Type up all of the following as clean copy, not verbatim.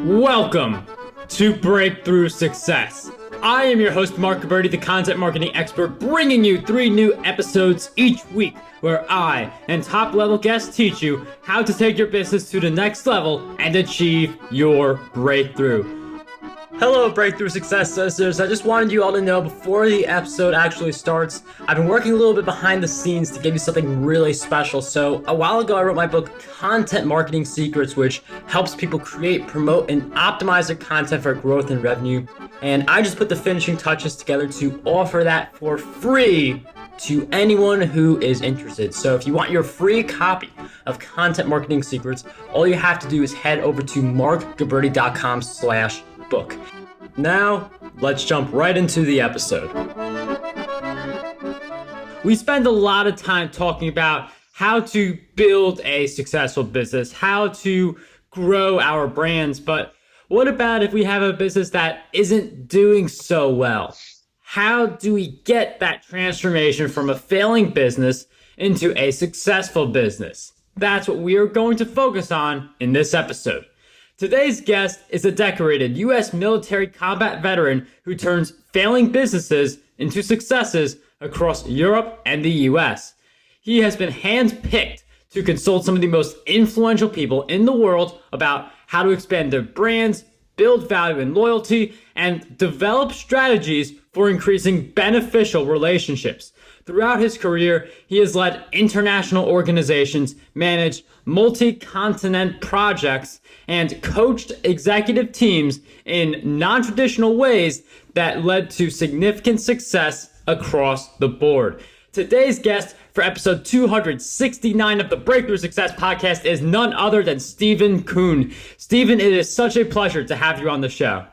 Welcome to Breakthrough Success. I am your host, Mark Gabberty, the content marketing expert, bringing you 3 new episodes each week where I and top-level guests teach you how to take your business to the next level and achieve your breakthrough. Hello, Breakthrough Success listeners. I just wanted you all to know before the episode actually starts, I've been working a little bit behind the scenes to give you something really special. So a while ago, I wrote my book, Content Marketing Secrets, which helps people create, promote, and optimize their content for growth and revenue. And I just put the finishing touches together to offer that for free to anyone who is interested. So if you want your free copy of Content Marketing Secrets, all you have to do is head over to markgabberty.com/book. Now, let's jump right into the episode. We spend a lot of time talking about how to build a successful business, how to grow our brands, but what about if we have a business that isn't doing so well? How do we get that transformation from a failing business into a successful business? That's what we are going to focus on in this episode. Today's guest is a decorated U.S. military combat veteran who turns failing businesses into successes across Europe and the U.S. He has been handpicked to consult some of the most influential people in the world about how to expand their brands, build value and loyalty, and develop strategies for increasing beneficial relationships. Throughout his career, he has led international organizations, managed multi-continent projects, and coached executive teams in non-traditional ways that led to significant success across the board. Today's guest for episode 269 of the Breakthrough Success podcast is none other than Stephen Kuhn. Stephen, it is such a pleasure to have you on the show.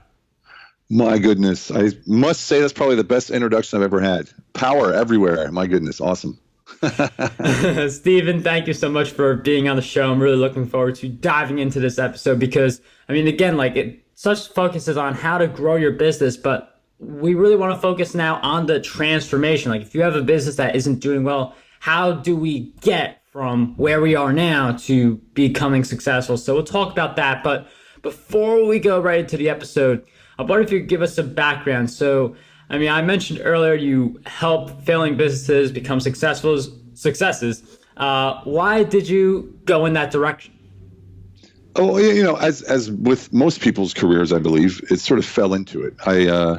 My goodness. I must say that's probably the best introduction I've ever had. Power everywhere. My goodness. Awesome. Stephen, thank you so much for being on the show. I'm really looking forward to diving into this episode because, again, it such focuses on how to grow your business, but we really want to focus now on the transformation. If you have a business that isn't doing well, how do we get from where we are now to becoming successful? So we'll talk about that. But before we go right into the episode, I wonder if you could give us some background. So, I mentioned earlier you help failing businesses become successes. Why did you go in that direction? Oh, as with most people's careers, I believe, it sort of fell into it. I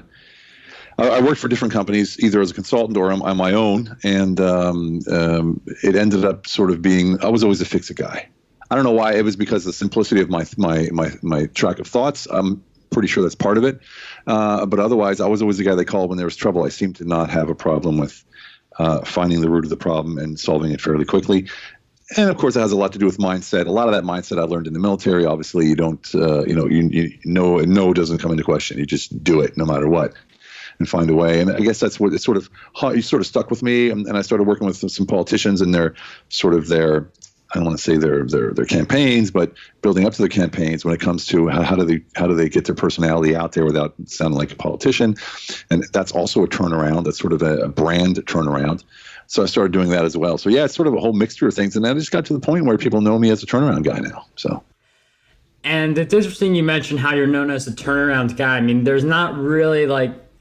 worked for different companies, either as a consultant or on my own, and it ended up sort of being, I was always a fix-it guy. I don't know why. It was because of the simplicity of my track of thoughts. I'm pretty sure that's part of it. But otherwise, I was always the guy they called when there was trouble. I seemed to not have a problem with finding the root of the problem and solving it fairly quickly. And of course, it has a lot to do with mindset. A lot of that mindset I learned in the military. Obviously, you don't, no doesn't come into question. You just do it no matter what and find a way. And I guess that's what it sort of stuck with me. And I started working with some politicians and their I don't want to say their campaigns, but building up to the campaigns when it comes to how do they get their personality out there without sounding like a politician. And that's also a turnaround. That's sort of a brand turnaround. So I started doing that as well. So yeah, it's sort of a whole mixture of things. And then I just got to the point where people know me as a turnaround guy now. So. And it's interesting you mentioned how you're known as a turnaround guy. There's not really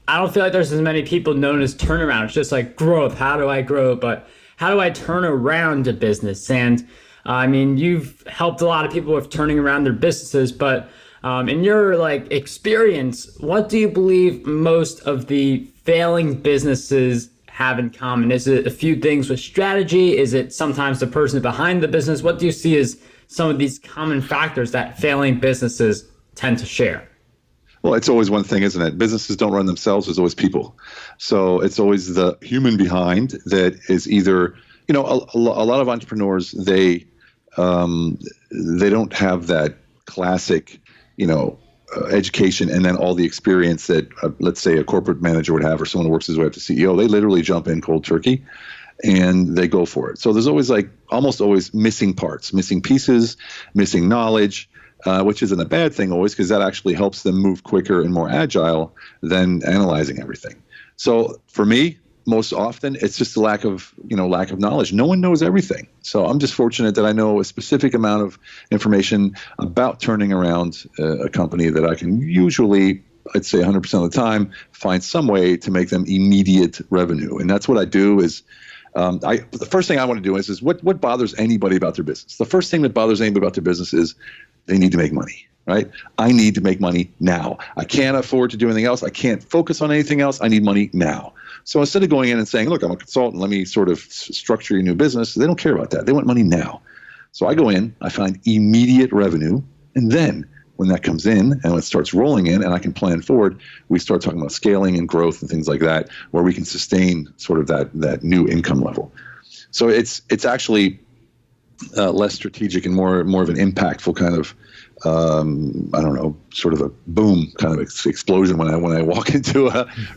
I don't feel like there's as many people known as turnaround. It's just growth. How do I grow? But how do I turn around a business? And you've helped a lot of people with turning around their businesses, but in your experience, what do you believe most of the failing businesses have in common? Is it a few things with strategy? Is it sometimes the person behind the business? What do you see as some of these common factors that failing businesses tend to share? Well, it's always one thing, isn't it? Businesses don't run themselves. There's always people. So it's always the human behind that is either, a lot of entrepreneurs, they don't have that classic, education and then all the experience that, let's say, a corporate manager would have or someone who works his way up to CEO. They literally jump in cold turkey and they go for it. So there's always almost always missing parts, missing pieces, missing knowledge. Which isn't a bad thing always, because that actually helps them move quicker and more agile than analyzing everything. So for me, most often it's just a lack of knowledge. No one knows everything. So I'm just fortunate that I know a specific amount of information about turning around a company that I can usually, I'd say 100% of the time, find some way to make them immediate revenue. And that's what I do is, the first thing I want to do is what bothers anybody about their business? The first thing that bothers anybody about their business is they need to make money, right? I need to make money now. I can't afford to do anything else. I can't focus on anything else. I need money now. So instead of going in and saying, look, I'm a consultant, let me sort of structure your new business, they don't care about that. They want money now. So I go in, I find immediate revenue, and then when that comes in and it starts rolling in and I can plan forward, we start talking about scaling and growth and things like that, where we can sustain sort of that new income level. So it's actually less strategic and more of an impactful kind of, I don't know, sort of a boom kind of explosion when I walk into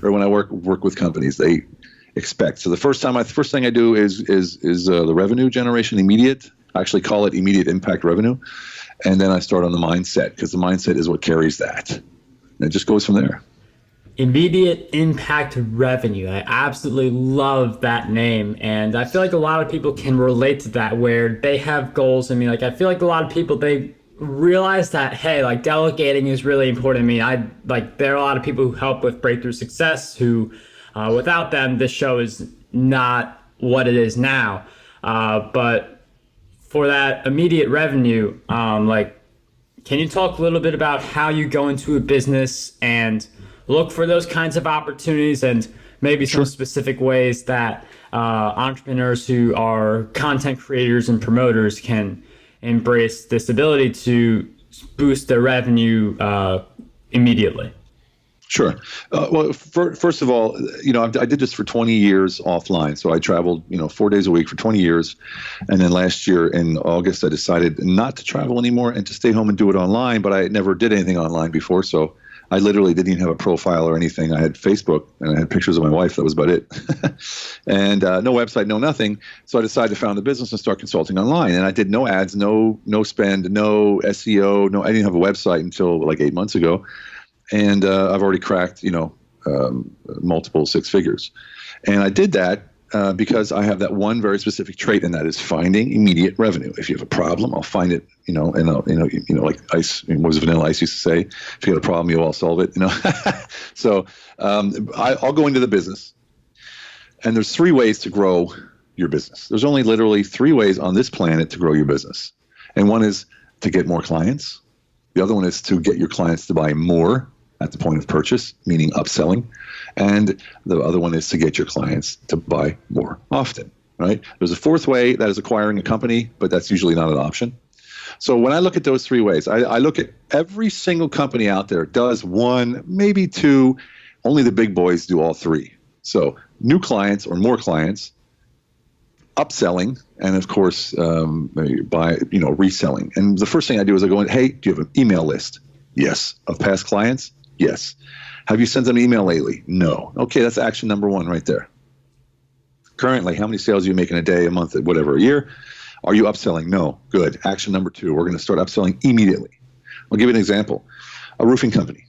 or when I work with companies. They expect. So the first thing I do is the revenue generation immediate. I actually call it immediate impact revenue. And then I start on the mindset, because the mindset is what carries that. And it just goes from there. Immediate impact revenue. I absolutely love that name. And I feel like a lot of people can relate to that, where they have goals. I mean, like, I feel like a lot of people, they realize that, hey, like, delegating is really important to me. There are a lot of people who help with breakthrough success who, without them, this show is not what it is now. But for that immediate revenue, can you talk a little bit about how you go into a business and look for those kinds of opportunities, and maybe some specific ways that entrepreneurs who are content creators and promoters can embrace this ability to boost their revenue immediately? Sure. Well, first of all, I did this for 20 years offline. So I traveled, 4 days a week for 20 years. And then last year in August, I decided not to travel anymore and to stay home and do it online. But I never did anything online before. So I literally didn't even have a profile or anything. I had Facebook and I had pictures of my wife. That was about it. And no website, no nothing. So I decided to found a business and start consulting online. And I did no ads, no spend, no SEO. I didn't have a website until like 8 months ago. And I've already cracked, multiple six figures. And I did that because I have that one very specific trait, and that is finding immediate revenue. If you have a problem, I'll find it, like ice, what was Vanilla Ice used to say, if you got a problem, you'll all solve it, So I'll go into the business, and there's 3 ways to grow your business. There's only literally 3 ways on this planet to grow your business. And one is to get more clients. The other one is to get your clients to buy more at the point of purchase, meaning upselling. And the other one is to get your clients to buy more often, right? There's a 4th way, that is acquiring a company, but that's usually not an option. So when I look at those 3 ways, I look at every single company out there does 1, maybe 2, only the big boys do all 3. So new clients or more clients, upselling, and of course, reselling. And the first thing I do is I go in, hey, do you have an email list? Yes. Of past clients? Yes. Have you sent them an email lately? No. Okay, that's action number 1 right there. Currently, how many sales are you making a day, a month, whatever, a year? Are you upselling? No. Good. Action number 2, we're going to start upselling immediately. I'll give you an example. A roofing company.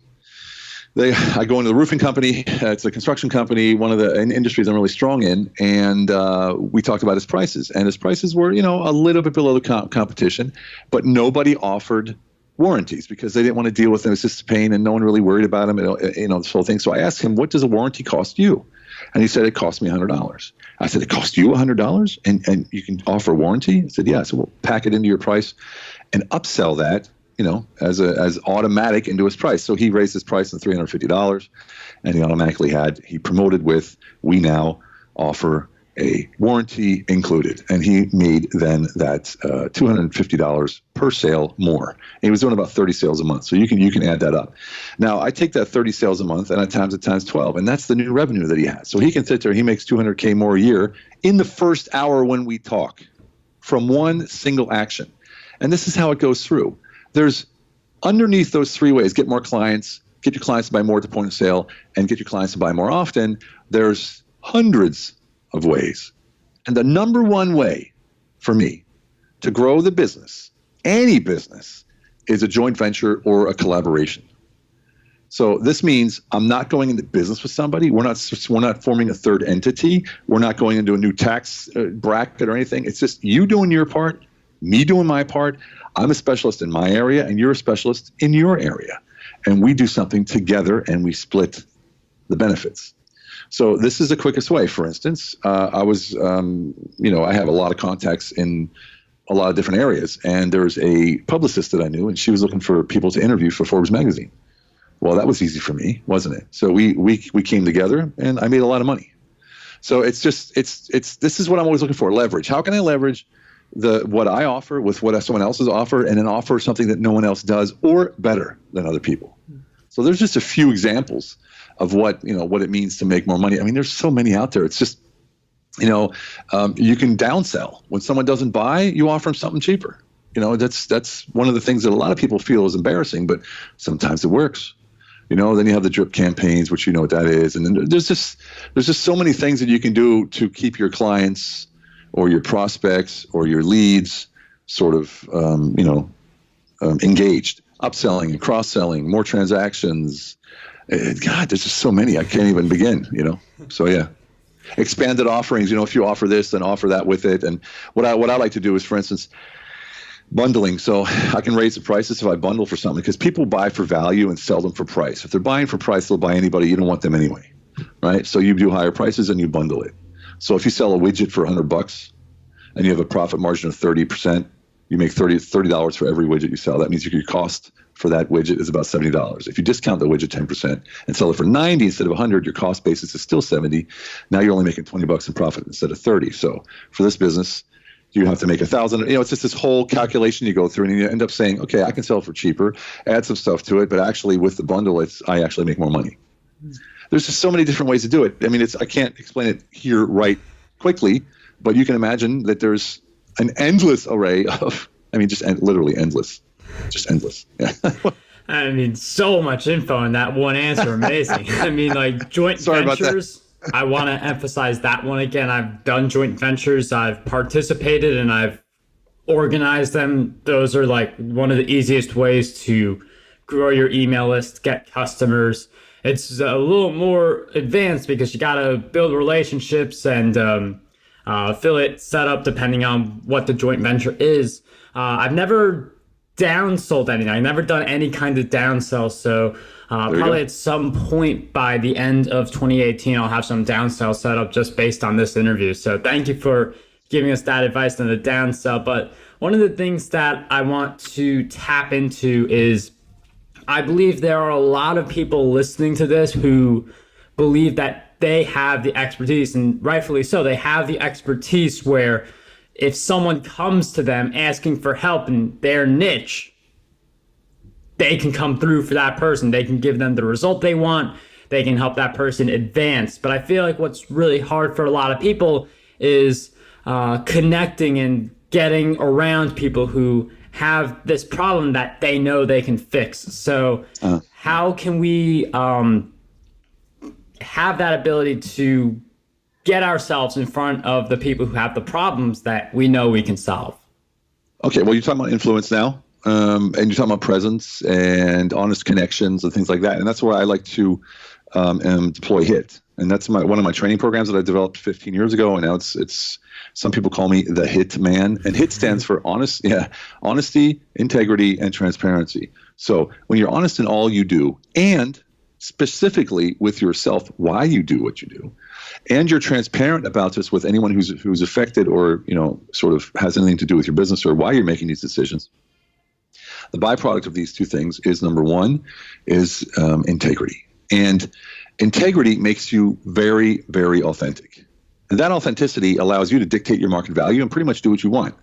I go into the roofing company. It's a construction company, one of the industries I'm really strong in, and we talked about his prices. And his prices were, a little bit below the competition, but nobody offered warranties because they didn't want to deal with them. It's just a pain, and no one really worried about them, this whole thing. So I asked him, what does a warranty cost you? And he said, it cost me $100. I said, it cost you $100 and you can offer a warranty? He said, yeah. So we'll pack it into your price and upsell that, as automatic into his price. So he raised his price to $350, and he promoted with, we now offer a warranty included. And he made then that $250 per sale more. And he was doing about 30 sales a month. So you can add that up. Now I take that 30 sales a month and I times it times 12, and that's the new revenue that he has. So he can sit there, he makes $200K more a year in the first hour when we talk from one single action. And this is how it goes through. There's underneath those 3 ways, get more clients, get your clients to buy more at the point of sale, and get your clients to buy more often. There's hundreds of ways. And the number 1 way for me to grow the business, any business, is a joint venture or a collaboration. So this means I'm not going into business with somebody. We're not forming a third entity. We're not going into a new tax bracket or anything. It's just you doing your part, me doing my part. I'm a specialist in my area, and you're a specialist in your area. And we do something together, and we split the benefits. So this is the quickest way. For instance, I have a lot of contacts in a lot of different areas, and there's a publicist that I knew, and she was looking for people to interview for Forbes magazine. Well, that was easy for me, wasn't it? So we came together, and I made a lot of money. So this is what I'm always looking for: leverage. How can I leverage what I offer with what someone else has offered, and then offer something that no one else does, or better than other people? So there's just a few examples of what it means to make more money. I mean, there's so many out there. It's just, you can downsell. When someone doesn't buy, you offer them something cheaper. That's one of the things that a lot of people feel is embarrassing, but sometimes it works. Then you have the drip campaigns, which you know what that is. And then there's just so many things that you can do to keep your clients or your prospects or your leads sort of, engaged, upselling and cross-selling, more transactions. God, there's just so many. I can't even begin, So, yeah. Expanded offerings, if you offer this, then offer that with it. And what I like to do is, for instance, bundling. So I can raise the prices if I bundle for something, because people buy for value and sell them for price. If they're buying for price, they'll buy anybody. You don't want them anyway, right? So you do higher prices and you bundle it. So if you sell a widget for $100 and you have a profit margin of 30%, you make $30 for every widget you sell. That means your cost for that widget is about $70. If you discount the widget 10% and sell it for 90 instead of 100, your cost basis is still 70. Now you're only making $20 in profit instead of 30. So for this business, you have to make 1,000. It's just this whole calculation you go through, and you end up saying, okay, I can sell for cheaper, add some stuff to it, but actually with the bundle, I actually make more money. There's just so many different ways to do it. I mean, I can't explain it here right quickly, but you can imagine that there's an endless array of, just literally endless, just endless. Yeah. I mean, so much info in that one answer. Amazing. Like joint ventures. I want to emphasize that one again. I've done joint ventures. I've participated and I've organized them. Those are like one of the easiest ways to grow your email list, get customers. It's a little more advanced because you got to build relationships and affiliate setup depending on what the joint venture is. I've never downsold anything. I've never done any kind of downsell. So probably at some point by the end of 2018, I'll have some downsell set up just based on this interview. So thank you for giving us that advice on the downsell. But one of the things that I want to tap into is I believe there are a lot of people listening to this who believe that they have the expertise, and rightfully so. They have the expertise where if someone comes to them asking for help in their niche, they can come through for that person. They can give them the result they want. They can help that person advance. But I feel like what's really hard for a lot of people is connecting and getting around people who have this problem that they know they can fix. So how can we have that ability to get ourselves in front of the people who have the problems that we know we can solve? Okay, well, you're talking about influence now, and you're talking about presence and honest connections and things like that. And that's where I like to deploy HIT. And that's one of my training programs that I developed 15 years ago. And now it's some people call me the HIT man. And HIT stands for honesty, integrity, and transparency. So when you're honest in all you do, and specifically with yourself, why you do what you do, and you're transparent about this with anyone who's affected or sort of has anything to do with your business or why you're making these decisions, the byproduct of these two things is, number one, is integrity. And integrity makes you very, very authentic. And that authenticity allows you to dictate your market value and pretty much do what you want,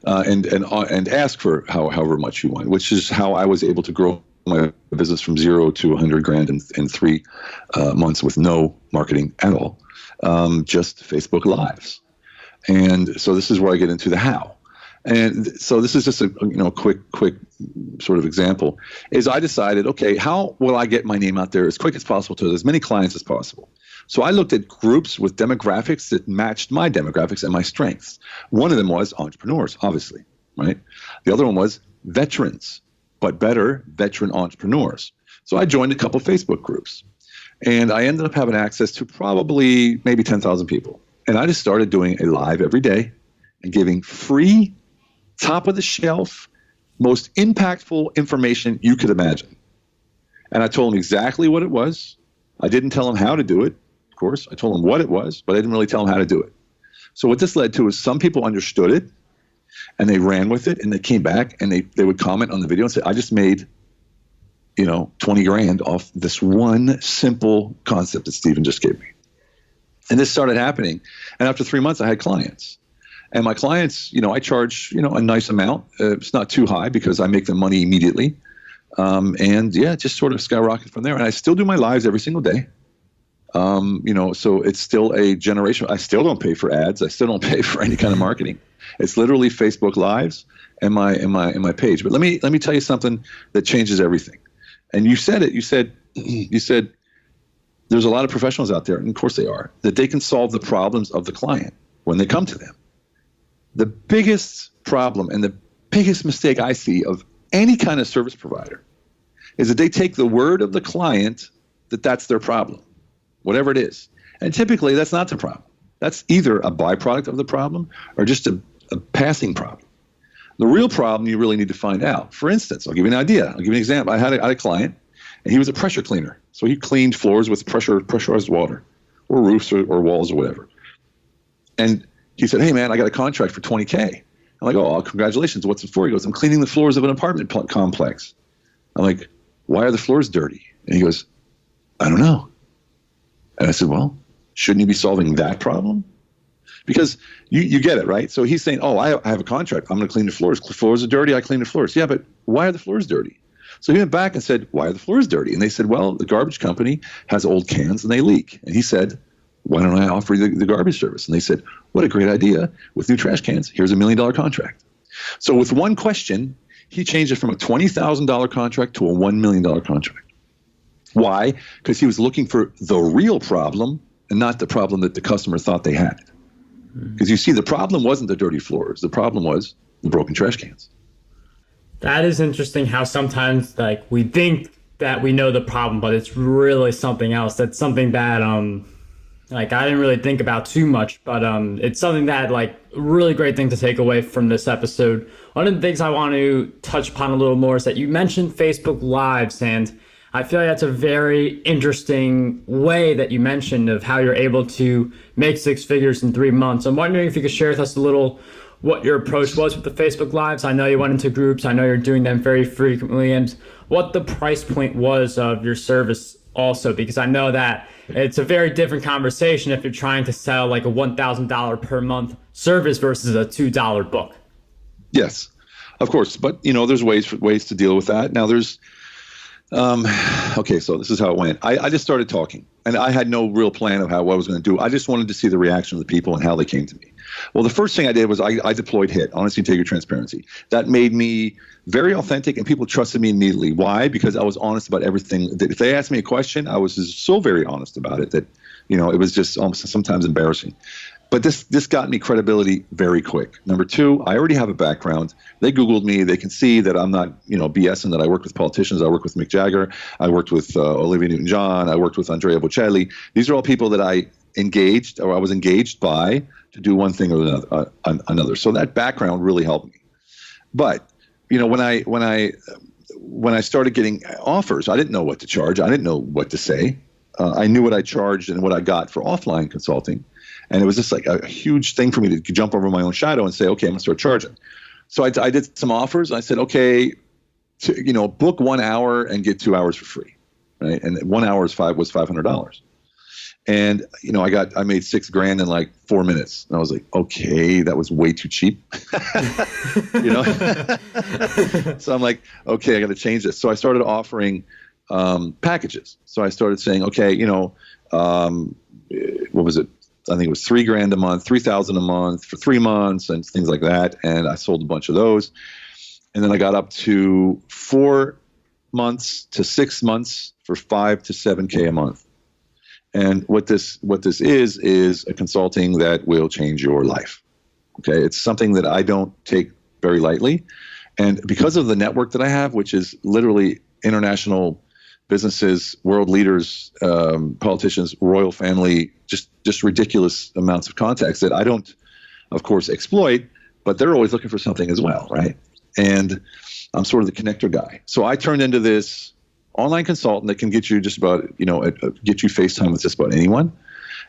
and ask for however much you want, which is how I was able to grow my business from 0 to 100 grand in 3 months with no marketing at all, just Facebook Lives. And so this is where I get into the how. And so this is just a quick sort of example. Is I decided, okay, how will I get my name out there as quick as possible to as many clients as possible? So I looked at groups with demographics that matched my demographics and my strengths. One of them was entrepreneurs, obviously, right? The other one was veterans, but better veteran entrepreneurs. So I joined a couple Facebook groups, and I ended up having access to probably maybe 10,000 people. And I just started doing a live every day and giving free, top of the shelf, most impactful information you could imagine. And I told them exactly what it was. I didn't tell them how to do it, of course. I told them what it was, but I didn't really tell them how to do it. So what this led to is some people understood it, and they ran with it, and they came back, and they would comment on the video and say, I just made, 20 grand off this one simple concept that Stephen just gave me. And this started happening. And after 3 months, I had clients. And my clients, I charge, a nice amount. It's not too high because I make them money immediately. And yeah, just sort of skyrocketed from there. And I still do my lives every single day. So it's still a generation. I still don't pay for ads. I still don't pay for any kind of marketing. It's literally Facebook Lives and my page. But let me tell you something that changes everything. And you said it. You said there's a lot of professionals out there, and of course they are, that they can solve the problems of the client when they come to them. The biggest problem and the biggest mistake I see of any kind of service provider is that they take the word of the client that that's their problem, whatever it is. And typically that's not the problem. That's either a byproduct of the problem or just a passing problem. The real problem you really need to find out. For instance, I'll give you an idea. I'll give you an example. I had a client, and he was a pressure cleaner. So he cleaned floors with pressurized water, or roofs or walls or whatever. And he said, hey, man, I got a contract for $20K. I'm like, oh, congratulations. What's it for? He goes, I'm cleaning the floors of an apartment complex. I'm like, why are the floors dirty? And he goes, I don't know. And I said, well, shouldn't you be solving that problem? Because you get it, right? So he's saying, oh, I have a contract. I'm going to clean the floors. Floors are dirty. I clean the floors. Yeah, but why are the floors dirty? So he went back and said, why are the floors dirty? And they said, well, the garbage company has old cans and they leak. And he said, why don't I offer you the garbage service? And they said, what a great idea. With new trash cans, here's $1 million contract. So with one question, he changed it from a $20,000 contract to a $1 million contract. Why? Because he was looking for the real problem and not the problem that the customer thought they had. Because you see, the problem wasn't the dirty floors. The problem was the broken trash cans. That is interesting how sometimes we think that we know the problem, but it's really something else. That's something that I didn't really think about too much, but it's something that really great thing to take away from this episode. One of the things I want to touch upon a little more is that you mentioned Facebook Lives, and I feel like that's a very interesting way that you mentioned of how you're able to make 6 figures in 3 months. I'm wondering if you could share with us a little what your approach was with the Facebook Lives. I know you went into groups. I know you're doing them very frequently, and what the price point was of your service also, because I know that it's a very different conversation if you're trying to sell a $1,000 per month service versus a $2 book. Yes, of course. But, there's ways to deal with that. Now there's, okay, so this is how it went. I just started talking, and I had no real plan of what I was going to do. I just wanted to see the reaction of the people and how they came to me. Well, the first thing I did was I deployed HIT, Honesty, Integrity, Transparency. That made me very authentic, and people trusted me immediately. Why? Because I was honest about everything. If they asked me a question, I was just so very honest about it that, it was just almost sometimes embarrassing. But this got me credibility very quick. Number 2, I already have a background. They Googled me. They can see that I'm not, BSing, that I worked with politicians. I worked with Mick Jagger. I worked with Olivia Newton-John. I worked with Andrea Bocelli. These are all people that I was engaged by to do one thing or another. So that background really helped me. But, when I started getting offers, I didn't know what to charge. I didn't know what to say. I knew what I charged and what I got for offline consulting. And it was just a huge thing for me to jump over my own shadow and say, okay, I'm going to start charging. So I did some offers. I said, okay, book 1 hour and get 2 hours for free, right? And 1 hour was $500. And, I made $6,000 in 4 minutes. And I was like, okay, that was way too cheap. So I'm like, okay, I got to change this. So I started offering packages. So I started saying, okay, what was it? I think it was $3,000 a month, $3,000 a month for 3 months and things like that. And I sold a bunch of those. And then I got up to 4 months to 6 months for $5,000 to $7,000 a month. And what this is a consulting that will change your life. Okay, it's something that I don't take very lightly, and because of the network that I have, which is literally international businesses, world leaders, politicians, royal family, just ridiculous amounts of contacts that I don't, of course, exploit, but they're always looking for something as well, right? And I'm sort of the connector guy. So I turned into this online consultant that can get you just about, get you FaceTime with just about anyone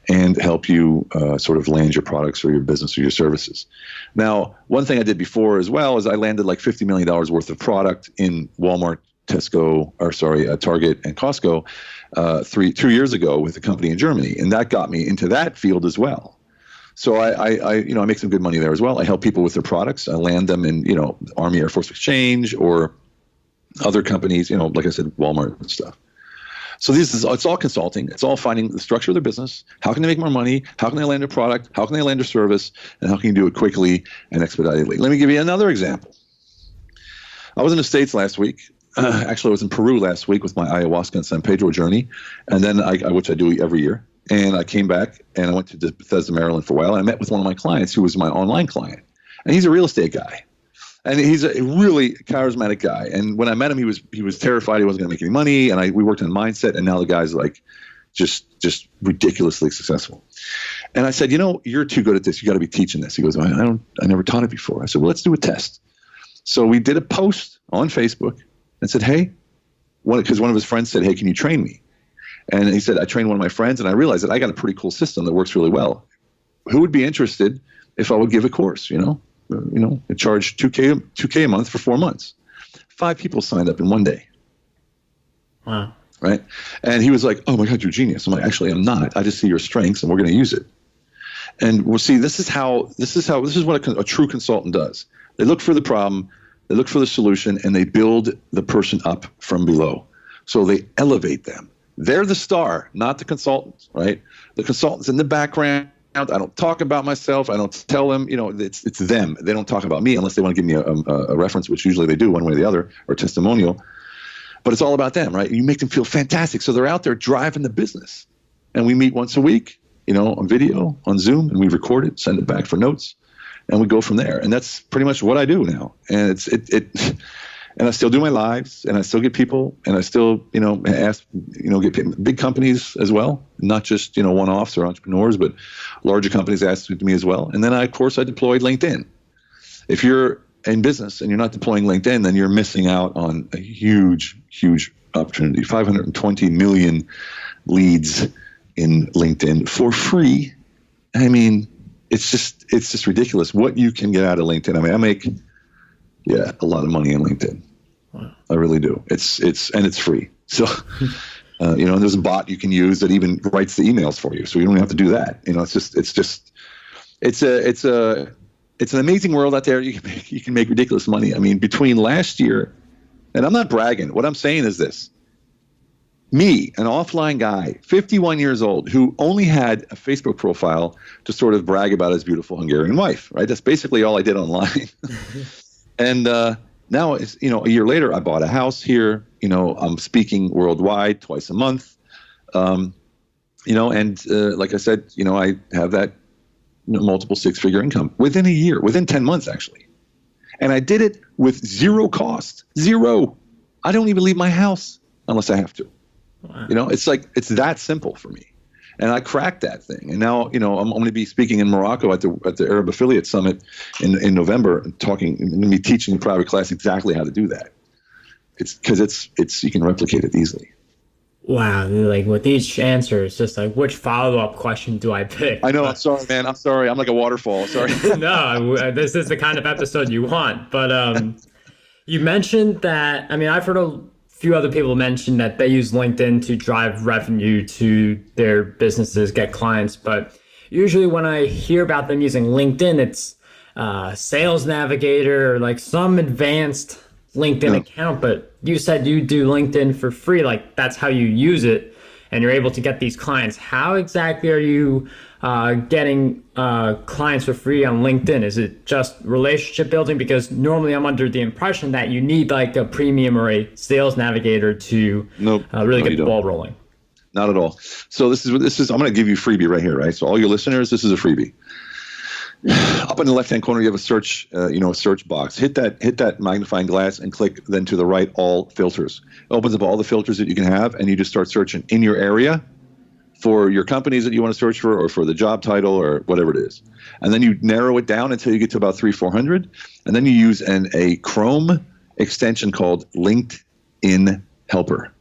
and help you sort of land your products or your business or your services. Now, one thing I did before as well is I landed like $50 million worth of product in Walmart, Target and Costco 2 years ago with a company in Germany. And that got me into that field as well. So I make some good money there as well. I help people with their products. I land them in, Army Air Force Exchange or other companies, like I said, Walmart and stuff. So it's all consulting. It's all finding the structure of their business. How can they make more money? How can they land a product? How can they land a service? And how can you do it quickly and expeditedly? Let me give you another example. I was in the States last week. Actually, I was in Peru last week with my ayahuasca and San Pedro journey, and then which I do every year. And I came back and I went to Bethesda, Maryland for a while. And I met with one of my clients who was my online client, and he's a real estate guy. And he's a really charismatic guy. And when I met him, he was terrified he wasn't going to make any money. And we worked on mindset. And now the guy's like just ridiculously successful. And I said, you're too good at this. You got to be teaching this. He goes, I never taught it before. I said, well, let's do a test. So we did a post on Facebook and said, hey, because one of his friends said, hey, can you train me? And he said, I trained one of my friends. And I realized that I got a pretty cool system that works really well. Who would be interested if I would give a course, I charged $2K a month for 4 months. 5 people signed up in one day. Wow. Right. And he was like, oh my God, you're a genius. I'm like, actually, I'm not. I just see your strengths and we're going to use it. And we'll see, this is what a true consultant does. They look for the problem, they look for the solution, and they build the person up from below. So they elevate them. They're the star, not the consultants, right? The consultant's in the background. I don't talk about myself. I don't tell them, it's them. They don't talk about me unless they want to give me a reference, which usually they do one way or the other, or testimonial. But it's all about them, right? You make them feel fantastic. So they're out there driving the business. And we meet once a week, on video, on Zoom, and we record it, send it back for notes, and we go from there. And that's pretty much what I do now. And and I still do my lives, and I still get people, and I still, get big companies as well, not just, one-offs or entrepreneurs, but larger companies ask me as well. And then I deployed LinkedIn. If you're in business and you're not deploying LinkedIn, then you're missing out on a huge, huge opportunity. 520 million leads in LinkedIn for free. I mean, it's just ridiculous what you can get out of LinkedIn. I mean, I make a lot of money on LinkedIn. Wow. I really do. It's free. So, and there's a bot you can use that even writes the emails for you. So you don't have to do that. It's an amazing world out there. You can make ridiculous money. I mean, between last year, and I'm not bragging. What I'm saying is this. Me, an offline guy, 51 years old, who only had a Facebook profile to sort of brag about his beautiful Hungarian wife, right? That's basically all I did online. And now, a year later, I bought a house here. I'm speaking worldwide twice a month. And like I said, I have that multiple 6-figure income within a year, within 10 months, actually. And I did it with zero cost, zero. I don't even leave my house unless I have to. Wow. It's that simple for me. And I cracked that thing. And now, I'm going to be speaking in Morocco at the Arab Affiliate Summit in November and I'm going to be teaching a private class exactly how to do that. It's because you can replicate it easily. Wow. Like with each answer, it's just like, which follow-up question do I pick? I know. I'm sorry, man. I'm sorry. I'm like a waterfall. Sorry. No, this is the kind of episode you want. But you mentioned that, I've heard a few other people mention that they use LinkedIn to drive revenue to their businesses, get clients. But usually when I hear about them using LinkedIn, it's Sales Navigator or like some advanced LinkedIn account. But you said you do LinkedIn for free. Like that's how you use it and you're able to get these clients. How exactly are you getting clients for free on LinkedIn? Is it just relationship building? Because normally I'm under the impression that you need like a premium or a sales navigator to really get the ball rolling. Not at all. So this is I'm going to give you a freebie right here, right? So all your listeners, this is a freebie. Up in the left-hand corner, you have a search, a search box. Hit that magnifying glass and click then to the right, all filters. It opens up all the filters that you can have, and you just start searching in your area for your companies that you want to search for, or for the job title, or whatever it is. And then you narrow it down until you get to about 300-400, and then you use a Chrome extension called LinkedIn Helper.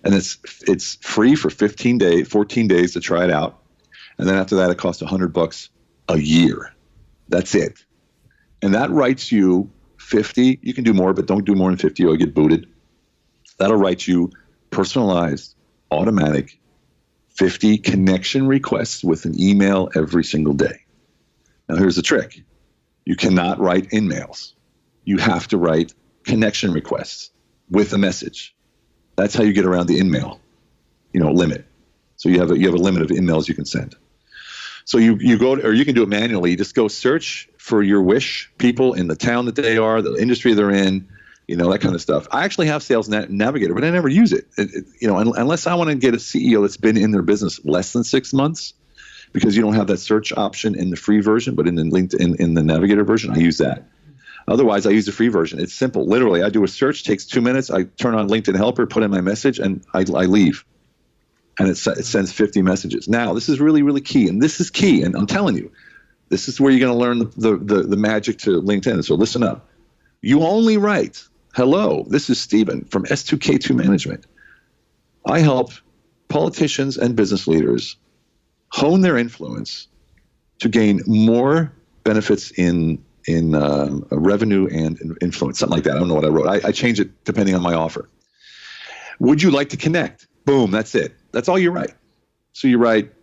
And it's free for 14 days to try it out. And then after that, it costs $100 a year. That's it. And that writes you 50. You can do more, but don't do more than 50 or you get booted. That'll write you personalized, automatic 50 connection requests with an email every single day. Now, here's the trick. You cannot write in-mails. You have to write connection requests with a message. That's how you get around the in-mail, limit. So you have a limit of in-mails you can send. So you go, or you can do it manually. You just go search for your wish people in the town that they are, the industry they're in, that kind of stuff. I actually have Sales Navigator, but I never use it. Unless I want to get a CEO that's been in their business less than 6 months, because you don't have that search option in the free version, but in the LinkedIn, in the Navigator version, I use that. Otherwise, I use the free version. It's simple. Literally, I do a search, takes 2 minutes. I turn on LinkedIn Helper, put in my message, and I leave. And it sends 50 messages. Now, this is really, really key. And this is key. And I'm telling you, this is where you're going to learn the magic to LinkedIn. So listen up. You only write, hello, this is Stephen from S2K2 Management. I help politicians and business leaders hone their influence to gain more benefits in revenue and influence, something like that. I don't know what I wrote. I change it depending on my offer. Would you like to connect? Boom, that's it. That's all you write. So you write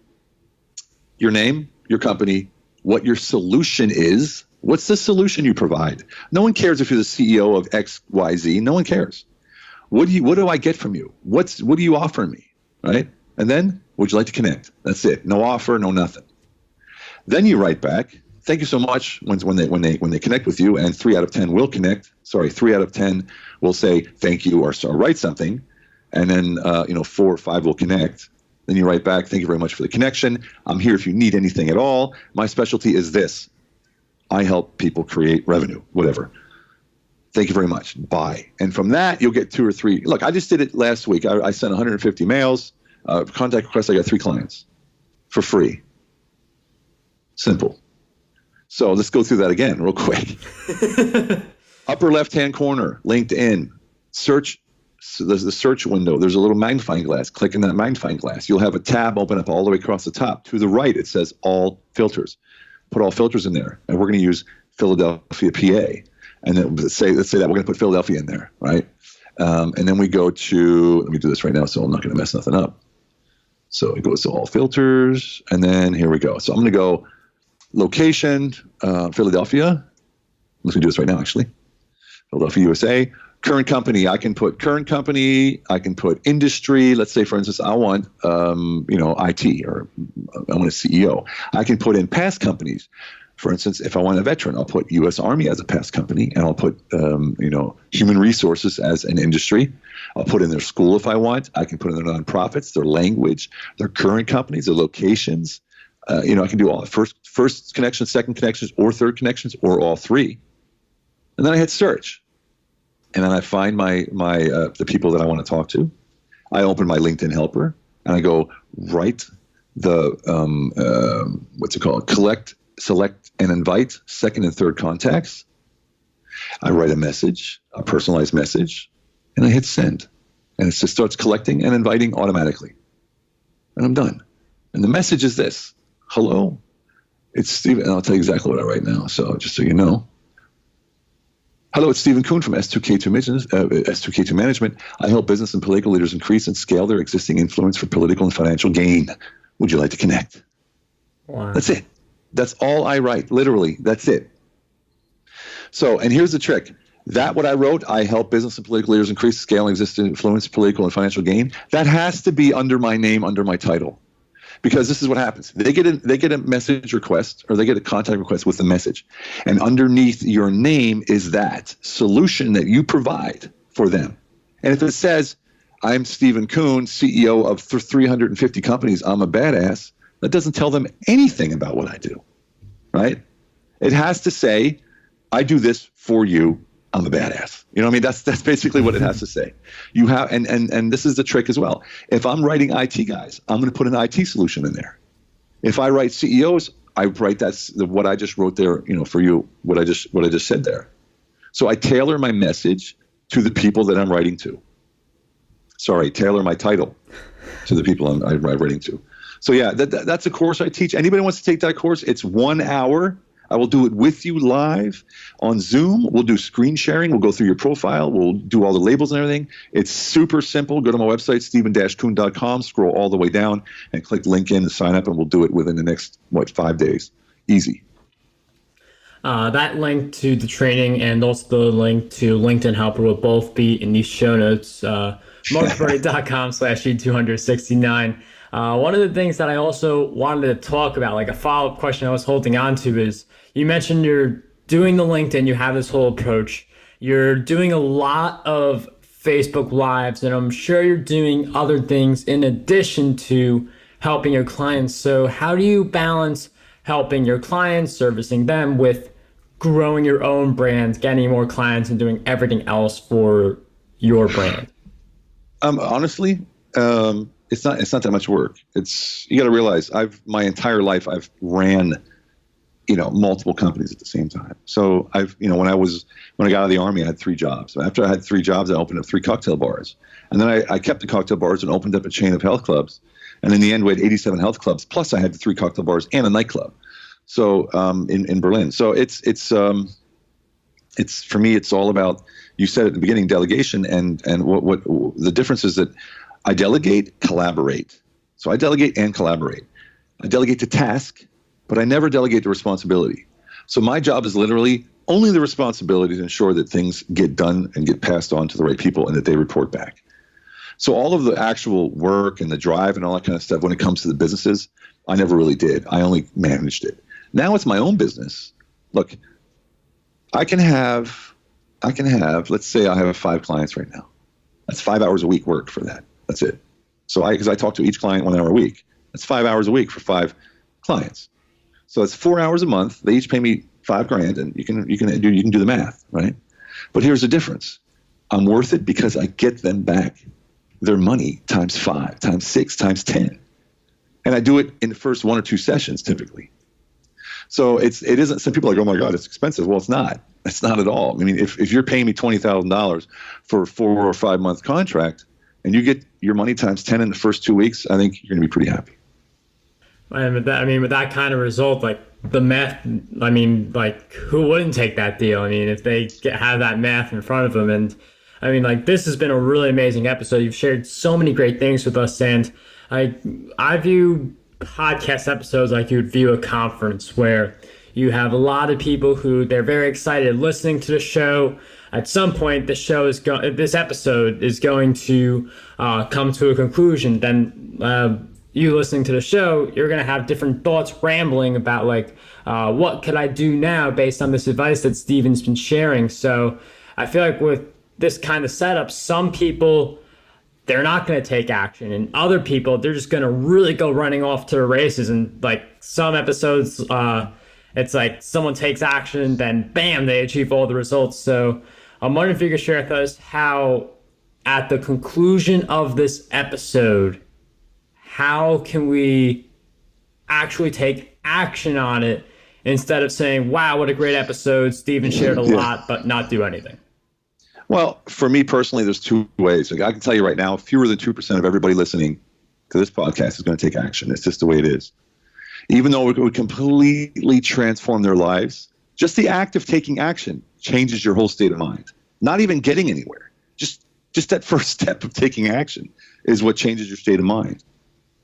your name, your company, what your solution is. What's the solution you provide? No one cares if you're the CEO of XYZ. No one cares. What do I get from you? What do you offer me? Right? And then, would you like to connect? That's it. No offer, no nothing. Then you write back, thank you so much when they connect with you, and 3 out of 10 will connect. 3 out of 10 will say thank you or write something. And then, 4 or 5 will connect. Then you write back, thank you very much for the connection. I'm here if you need anything at all. My specialty is this. I help people create revenue, whatever. Thank you very much. Bye. And from that, you'll get 2 or 3. Look, I just did it last week. I sent 150 mails. Contact requests, I got 3 clients for free. Simple. So let's go through that again real quick. Upper left-hand corner, LinkedIn, search. So there's the search window. There's a little magnifying glass. Click in that magnifying glass. You'll have a tab open up all the way across the top. To the right, it says all filters. Put all filters in there. And we're going to use Philadelphia, PA. And then let's say that we're going to put Philadelphia in there, right? And then we go to, let me do this right now so I'm not going to mess nothing up. So it goes to all filters. And then here we go. So I'm going to go location, Philadelphia. I'm just going to do this right now, actually. Philadelphia, USA. Current company, I can put current company. I can put industry. Let's say, for instance, I want, IT, or I want a CEO. I can put in past companies. For instance, if I want a veteran, I'll put U.S. Army as a past company, and I'll put, human resources as an industry. I'll put in their school if I want. I can put in their nonprofits, their language, their current companies, their locations. I can do all first connections, second connections, or third connections, or all 3. And then I hit search. And then I find the people that I want to talk to. I open my LinkedIn Helper, and I go write the collect, select, and invite second and third contacts. I write a message, a personalized message, and I hit send. And it just starts collecting and inviting automatically. And I'm done. And the message is this. Hello, it's Stephen. And I'll tell you exactly what I write now. So just so you know. Hello, it's Stephen Kuhn from S2K2 Management. I help business and political leaders increase and scale their existing influence for political and financial gain. Would you like to connect? Wow. That's it. That's all I write. Literally, that's it. So, and here's the trick. That what I wrote, I help business and political leaders increase, scale, and existing influence, political and financial gain. That has to be under my name, under my title. Because this is what happens. They get a message request, or they get a contact request with a message. And underneath your name is that solution that you provide for them. And if it says, I'm Stephen Kuhn, CEO of 350 companies, I'm a badass, that doesn't tell them anything about what I do, right? It has to say, I do this for you. I'm a badass. You know what I mean? That's basically what it has to say. You have, and this is the trick as well. If I'm writing IT guys, I'm going to put an IT solution in there. If I write CEOs, I write what I just wrote there, for you, what I just said there. So I tailor my message to the people that I'm writing to. Sorry, tailor my title to the people I'm writing to. So yeah, that's a course I teach. Anybody wants to take that course, it's 1 hour. I will do it with you live on Zoom. We'll do screen sharing. We'll go through your profile. We'll do all the labels and everything. It's super simple. Go to my website, stephen-kuhn.com, scroll all the way down and click link in and sign up, and we'll do it within the next, 5 days. Easy. That link to the training and also the link to LinkedIn Helper will both be in these show notes. markberry.com/E269. One of the things that I also wanted to talk about, like a follow-up question I was holding on to, is you mentioned you're doing the LinkedIn, you have this whole approach. You're doing a lot of Facebook Lives, and I'm sure you're doing other things in addition to helping your clients. So how do you balance helping your clients, servicing them, with growing your own brand, getting more clients, and doing everything else for your brand? Honestly, it's not that much work. You got to realize my entire life I've ran, multiple companies at the same time. So when I got out of the Army, I had 3 jobs. After I had 3 jobs, I opened up 3 cocktail bars, and then I kept the cocktail bars and opened up a chain of health clubs. And in the end, we had 87 health clubs. Plus, I had the 3 cocktail bars and a nightclub. So in Berlin. So it's for me, it's all about, you said at the beginning, delegation, and what the difference is that I delegate, collaborate. So I delegate and collaborate. I delegate the task, but I never delegate the responsibility. So my job is literally only the responsibility to ensure that things get done and get passed on to the right people and that they report back. So all of the actual work and the drive and all that kind of stuff when it comes to the businesses, I never really did. I only managed it. Now it's my own business. Look, I can have, let's say I have 5 clients right now. That's 5 hours a week work for that. That's it. So because I talk to each client 1 hour a week. That's 5 hours a week for 5 clients. So that's 4 hours a month. They each pay me $5,000, and you can do the math, right? But here's the difference. I'm worth it because I get them back their money times 5, times 6, times 10. And I do it in the first 1 or 2 sessions typically. So it isn't, some people are like, oh my God, it's expensive. Well, it's not. It's not at all. I mean, if you're paying me $20,000 for a 4 or 5 month contract and you get your money times 10 in the first 2 weeks, I think you're going to be pretty happy. And with that kind of result, like the math, who wouldn't take that deal? I mean, if they have that math in front of them. And this has been a really amazing episode. You've shared so many great things with us. And I view podcast episodes like you would view a conference, where you have a lot of people who they're very excited listening to the show. At some point, this episode is going to come to a conclusion. Then you listening to the show, you're going to have different thoughts rambling about what could I do now based on this advice that Stephen's been sharing. So I feel like with this kind of setup, some people, they're not going to take action, and other people, they're just going to really go running off to the races. And some episodes, it's like someone takes action, then bam, they achieve all the results. So I'm wondering if you could share with us how, at the conclusion of this episode, how can we actually take action on it instead of saying, wow, what a great episode, Stephen shared a lot, but not do anything? Well, for me personally, there's 2 ways. I can tell you right now, fewer than 2% of everybody listening to this podcast is going to take action. It's just the way it is. Even though it would completely transform their lives, just the act of taking action changes your whole state of mind. Not even getting anywhere. Just that first step of taking action is what changes your state of mind.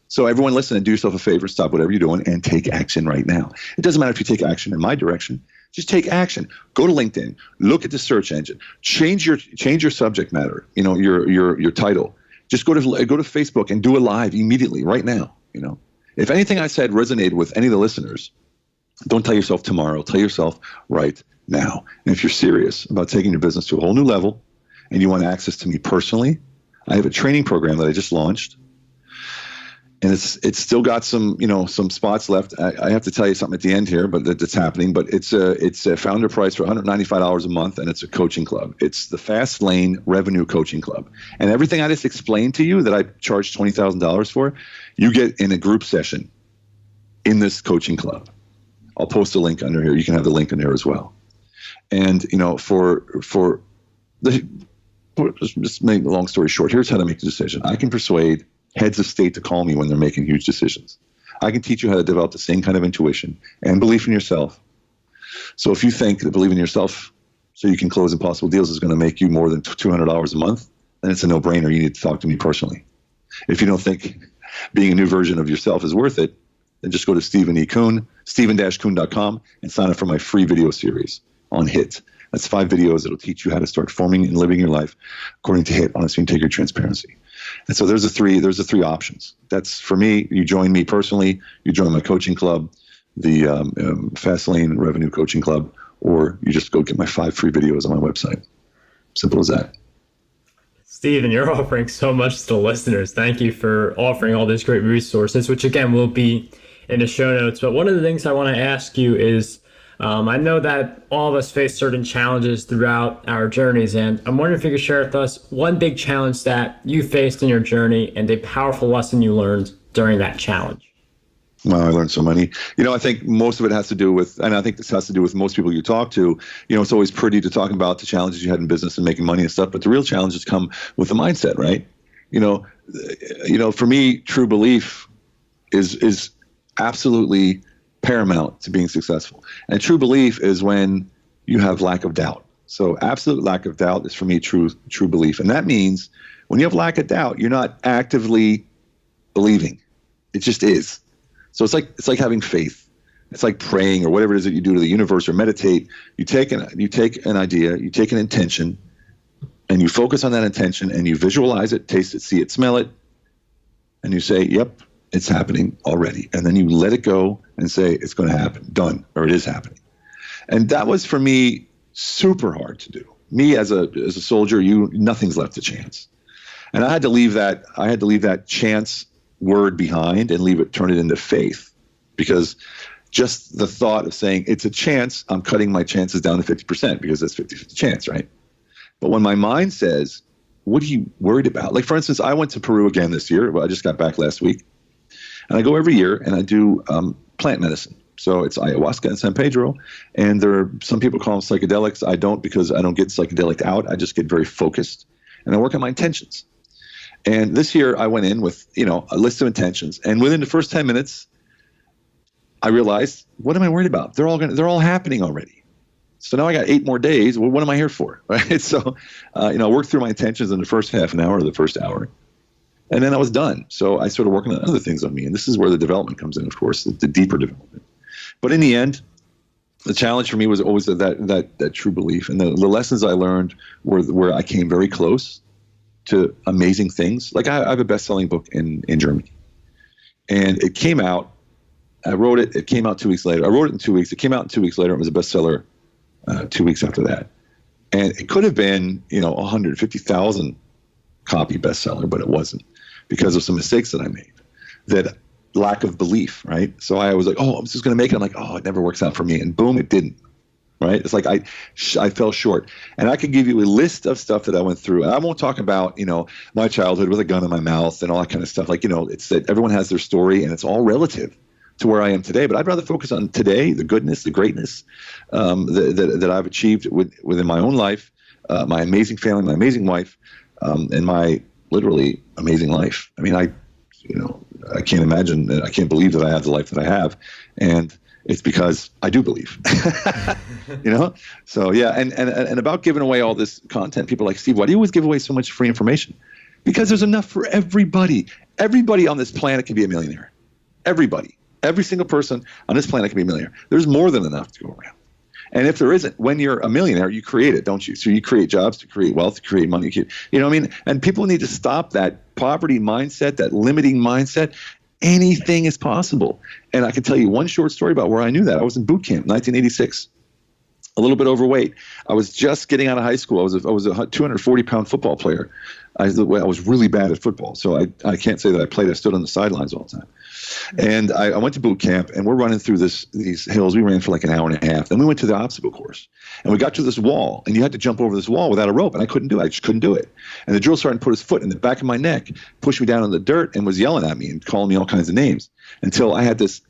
So everyone listen and do yourself a favor, stop whatever you're doing and take action right now. It doesn't matter if you take action in my direction. Just take action. Go to LinkedIn. Look at the search engine. Change your subject matter. Your title. Just go to Facebook and do a live immediately, right now. If anything I said resonated with any of the listeners, don't tell yourself tomorrow. Tell yourself right now. And if you're serious about taking your business to a whole new level, and you want access to me personally, I have a training program that I just launched. and it's still got some, some spots left. I have to tell you something at the end here, but that's happening. But it's a founder price for $195 a month, and it's a coaching club. It's the Fast Lane Revenue Coaching Club, and everything I just explained to you that I charge $20,000 for, you get in a group session in this coaching club. I'll post a link under here. You can have the link in there as well. And just make a long story short, here's how to make the decision. I can persuade heads of state to call me when they're making huge decisions. I can teach you how to develop the same kind of intuition and belief in yourself. So if you think that believing in yourself so you can close impossible deals is going to make you more than $200 a month, then it's a no-brainer. You need to talk to me personally. If you don't think being a new version of yourself is worth it, then just go to Stephen E. Kuhn, Stephen-Kuhn.com, and sign up for my free video series on HIT. That's 5 videos that'll teach you how to start forming and living your life according to HIT, honesty, integrity, transparency. And so there's the three options. That's for me. You join me personally. You join my coaching club, the Fast Lane Revenue Coaching Club, or you just go get my 5 free videos on my website. Simple as that. Stephen, you're offering so much to the listeners. Thank you for offering all these great resources, which again will be in the show notes. But one of the things I want to ask you is, I know that all of us face certain challenges throughout our journeys, and I'm wondering if you could share with us one big challenge that you faced in your journey and a powerful lesson you learned during that challenge. Wow, I learned so many. I think most of it has to do with, and I think this has to do with most people you talk to, it's always pretty to talk about the challenges you had in business and making money and stuff, but the real challenges come with the mindset, right? For me, true belief is absolutely paramount to being successful. And true belief is when you have lack of doubt. So absolute lack of doubt is for me true belief. And that means when you have lack of doubt, you're not actively believing. It just is. So it's like having faith. It's like praying or whatever it is that you do to the universe or meditate. You take an idea, you take an intention, and you focus on that intention and you visualize it, taste it, see it, smell it, and you say, yep, it's happening already. And then you let it go and say, it's going to happen, done, or it is happening. And that was for me super hard to do. Me as a soldier, nothing's left to chance. And I had to leave that chance word behind and turn it into faith, because just the thought of saying it's a chance, I'm cutting my chances down to 50% because that's 50-50 chance, right? But when my mind says, what are you worried about? Like, for instance, I went to Peru again this year. Well, I just got back last week. And I go every year and I do plant medicine. So it's ayahuasca and San Pedro. And some people call them psychedelics. I don't, because I don't get psychedelic out. I just get very focused. And I work on my intentions. And this year I went in with, a list of intentions. And within the first 10 minutes, I realized, what am I worried about? They're all happening already. So now I got 8 more days. Well, what am I here for? Right? So, I worked through my intentions in the first half an hour or the first hour. And then I was done. So I started working on other things on me. And this is where the development comes in, of course, the deeper development. But in the end, the challenge for me was always that true belief. And the lessons I learned were where I came very close to amazing things. Like I have a best-selling book in Germany. And it came out. I wrote it. It came out 2 weeks later. I wrote it in 2 weeks. It came out in 2 weeks later. It was a bestseller 2 weeks after that. And it could have been, 150,000 copy bestseller, but it wasn't, because of some mistakes that I made, that lack of belief, right? So I was like, oh, I'm just going to make it. I'm like, oh, it never works out for me. And boom, it didn't, right? It's like I fell short. And I could give you a list of stuff that I went through. And I won't talk about, my childhood with a gun in my mouth and all that kind of stuff. Like, it's that everyone has their story and it's all relative to where I am today. But I'd rather focus on today, the goodness, the greatness that I've achieved within my own life, my amazing family, my amazing wife, and my literally amazing life. I mean, I can't imagine, I can't believe that I have the life that I have. And it's because I do believe, So yeah. And about giving away all this content, people are like, Steve, why do you always give away so much free information? Because there's enough for everybody. Everybody on this planet can be a millionaire. Everybody. Every single person on this planet can be a millionaire. There's more than enough to go around. And if there isn't, when you're a millionaire, you create it, don't you? So you create jobs to create wealth, to create money. You know what I mean? And people need to stop that poverty mindset, that limiting mindset. Anything is possible. And I can tell you one short story about where I knew that. I was in boot camp, 1986. a little bit overweight. I was just getting out of high school. I was a 240-pound football player. I was really bad at football, so I can't say that I played. I stood on the sidelines all the time. And I went to boot camp, and we're running through these hills. We ran for like an hour and a half. Then we went to the obstacle course, and we got to this wall, and you had to jump over this wall without a rope, and I couldn't do it. I just couldn't do it. And the drill sergeant put his foot in the back of my neck, pushed me down in the dirt, and was yelling at me and calling me all kinds of names until I had this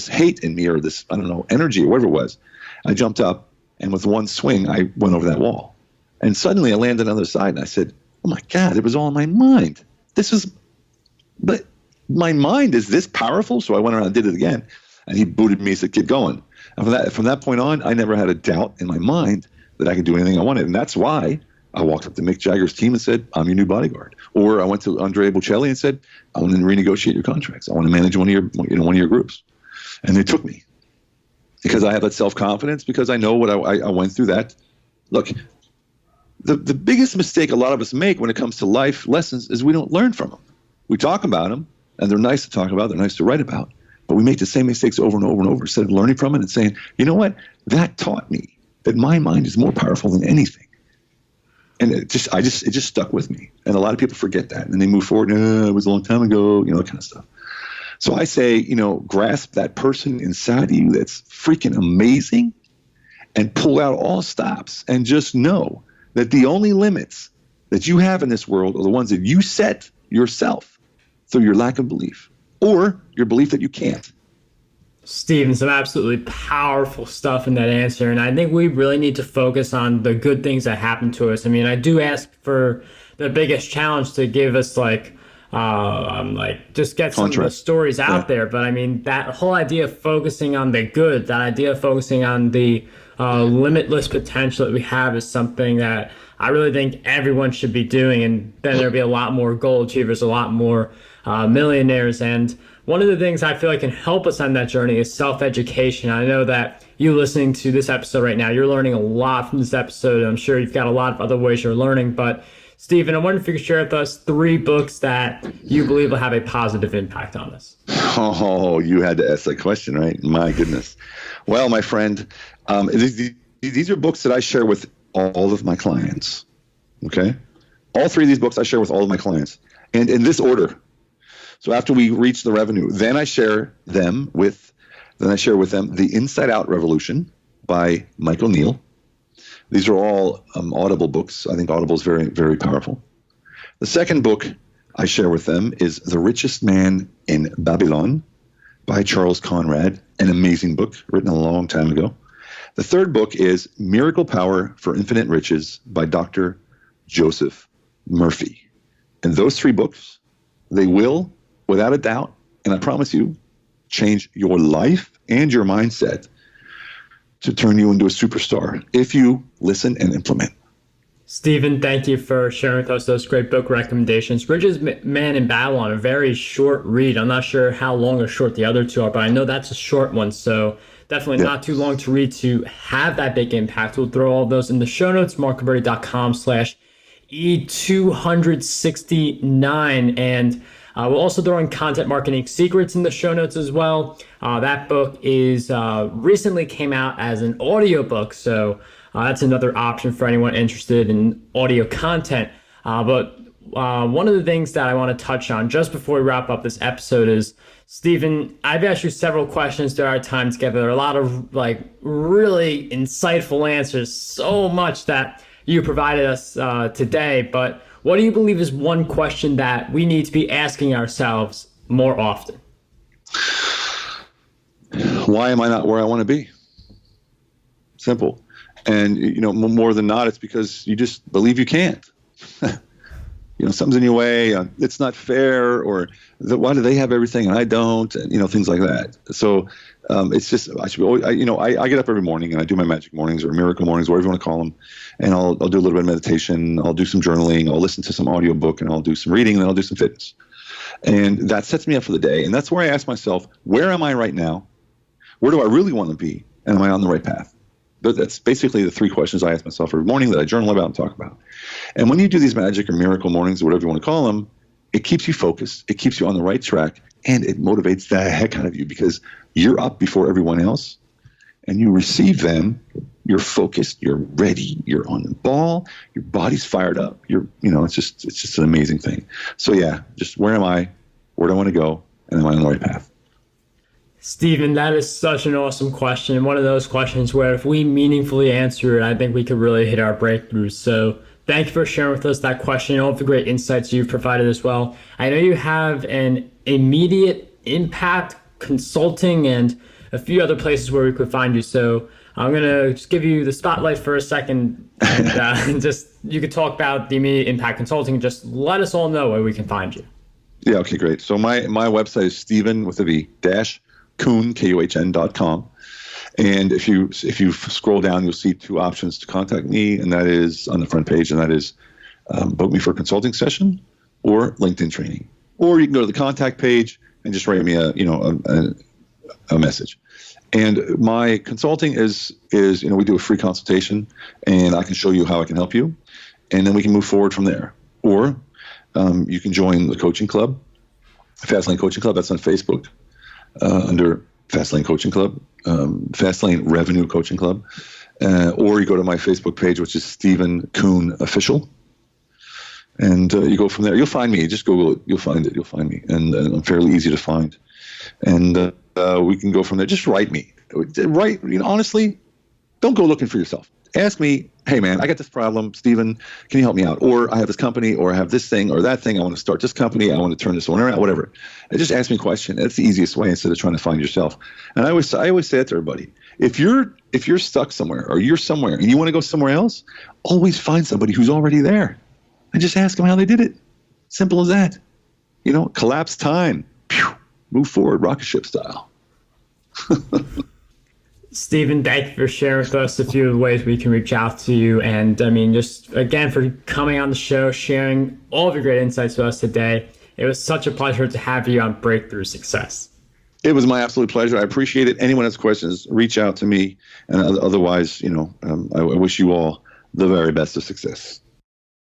hate in me, or this, I don't know, energy or whatever it was. I jumped up, and with one swing, I went over that wall. And suddenly I landed on the other side, and I said, oh my God, it was all in my mind. But my mind is this powerful? So I went around and did it again. And he booted me and said, keep going. And from that point on, I never had a doubt in my mind that I could do anything I wanted. And that's why I walked up to Mick Jagger's team and said, I'm your new bodyguard. Or I went to Andrea Bocelli and said, I want to renegotiate your contracts. I want to manage one of your groups. And they took me because I have that self-confidence, because I know what I went through that. Look, the biggest mistake a lot of us make when it comes to life lessons is we don't learn from them. We talk about them, and they're nice to talk about, they're nice to write about, but we make the same mistakes over and over and over instead of learning from it and saying, you know what, that taught me that my mind is more powerful than anything. And it just stuck with me. And a lot of people forget that, and they move forward, it was a long time ago, that kind of stuff. So I say, grasp that person inside of you that's freaking amazing and pull out all stops and just know that the only limits that you have in this world are the ones that you set yourself through your lack of belief or your belief that you can't. Stephen, some absolutely powerful stuff in that answer. And I think we really need to focus on the good things that happen to us. I mean, I do ask for the biggest challenge to give us just get some of the stories out there. But I mean, that whole idea of focusing on the good, that idea of focusing on the limitless potential that we have is something that I really think everyone should be doing. And then there'll be a lot more goal achievers, a lot more millionaires. And one of the things I feel like can help us on that journey is self-education. I know that you listening to this episode right now, you're learning a lot from this episode. I'm sure you've got a lot of other ways you're learning. But Stephen, I wonder if you could share with us 3 books that you believe will have a positive impact on us. Oh, you had to ask that question, right? My goodness. Well, my friend, these are books that I share with all of my clients. Okay? All 3 of these books I share with all of my clients. And in this order. So after we reach the revenue, then I share with them The Inside Out Revolution by Michael Neal. These are all Audible books. I think Audible is very, very powerful. The second book I share with them is The Richest Man in Babylon by Charles Conrad, an amazing book written a long time ago. The third book is Miracle Power for Infinite Riches by Dr. Joseph Murphy. And those 3 books, they will, without a doubt, and I promise you, change your life and your mindset to turn you into a superstar if you listen and implement. Stephen, thank you for sharing with us those great book recommendations. Richest Man in Babylon, a very short read. I'm not sure how long or short the other 2 are, but I know that's a short one. So definitely not too long to read to have that big impact. We'll throw all those in the show notes, markroberti.com/E269. And we'll also throw in Content Marketing Secrets in the show notes as well. That book is recently came out as an audiobook, so that's another option for anyone interested in audio content. But one of the things that I want to touch on just before we wrap up this episode is, Stephen, I've asked you several questions throughout our time together. There are a lot of really insightful answers, so much that you provided us today. But what do you believe is one question that we need to be asking ourselves more often? Why am I not where I want to be? Simple. And, more than not, it's because you just believe you can't. Something's in your way. It's not fair. Or why do they have everything and I don't? And, things like that. So it's just, I get up every morning and I do my magic mornings or miracle mornings, whatever you want to call them. And I'll do a little bit of meditation. I'll do some journaling. I'll listen to some audiobook and I'll do some reading and then I'll do some fitness. And that sets me up for the day. And that's where I ask myself, where am I right now? Where do I really want to be? And am I on the right path? That's basically the 3 questions I ask myself every morning that I journal about and talk about. And when you do these magic or miracle mornings or whatever you want to call them, it keeps you focused. It keeps you on the right track. And it motivates the heck out of you because you're up before everyone else and you receive them you're focused, you're ready, you're on the ball, your body's fired up. It's just an amazing thing. So yeah, just where am I? Where do I want to go? And am I on the right path? Stephen, that is such an awesome question. One of those questions where if we meaningfully answer it, I think we could really hit our breakthroughs. So thank you for sharing with us that question and all of the great insights you've provided as well. I know you have an immediate impact consulting and a few other places where we could find you. So I'm going to just give you the spotlight for a second and just you could talk about the immediate impact consulting. Just let us all know where we can find you. Yeah, okay, great. So my website is Stephen with a V dash Kuhn, Kuhn.com. And if you scroll down, you'll see two options to contact me, and that is on the front page, and that is book me for a consulting session or LinkedIn training. Or you can go to the contact page and just write me a message. And my consulting is we do a free consultation, and I can show you how I can help you, and then we can move forward from there. Or you can join the coaching club, Fastlane Coaching Club. That's on Facebook under Fastlane Coaching Club, Fastlane Revenue Coaching Club, or you go to my Facebook page, which is Stephen Kuhn Official, and you go from there. You'll find me. Just Google it. You'll find it. You'll find me, and I'm fairly easy to find. And we can go from there. Just write me. Write. Honestly, don't go looking for yourself. Ask me, hey man, I got this problem, Stephen, can you help me out? Or I have this company, or I have this thing or that thing. I want to start this company. I want to turn this one around, whatever. And just ask me a question. That's the easiest way instead of trying to find yourself. And I always say that to everybody. If you're stuck somewhere or you're somewhere and you want to go somewhere else, always find somebody who's already there and just ask them how they did it. Simple as that. Collapse time. Pew, move forward, rocket ship style. Stephen, thank you for sharing with us a few of the ways we can reach out to you. And just again, for coming on the show, sharing all of your great insights with us today. It was such a pleasure to have you on Breakthrough Success. It was my absolute pleasure. I appreciate it. Anyone has questions, reach out to me. And otherwise, I wish you all the very best of success.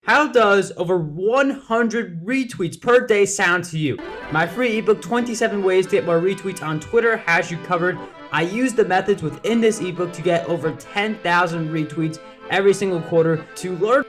How does over 100 retweets per day sound to you? My free ebook, 27 Ways to Get More Retweets on Twitter, has you covered. I use the methods within this ebook to get over 10,000 retweets every single quarter. To learn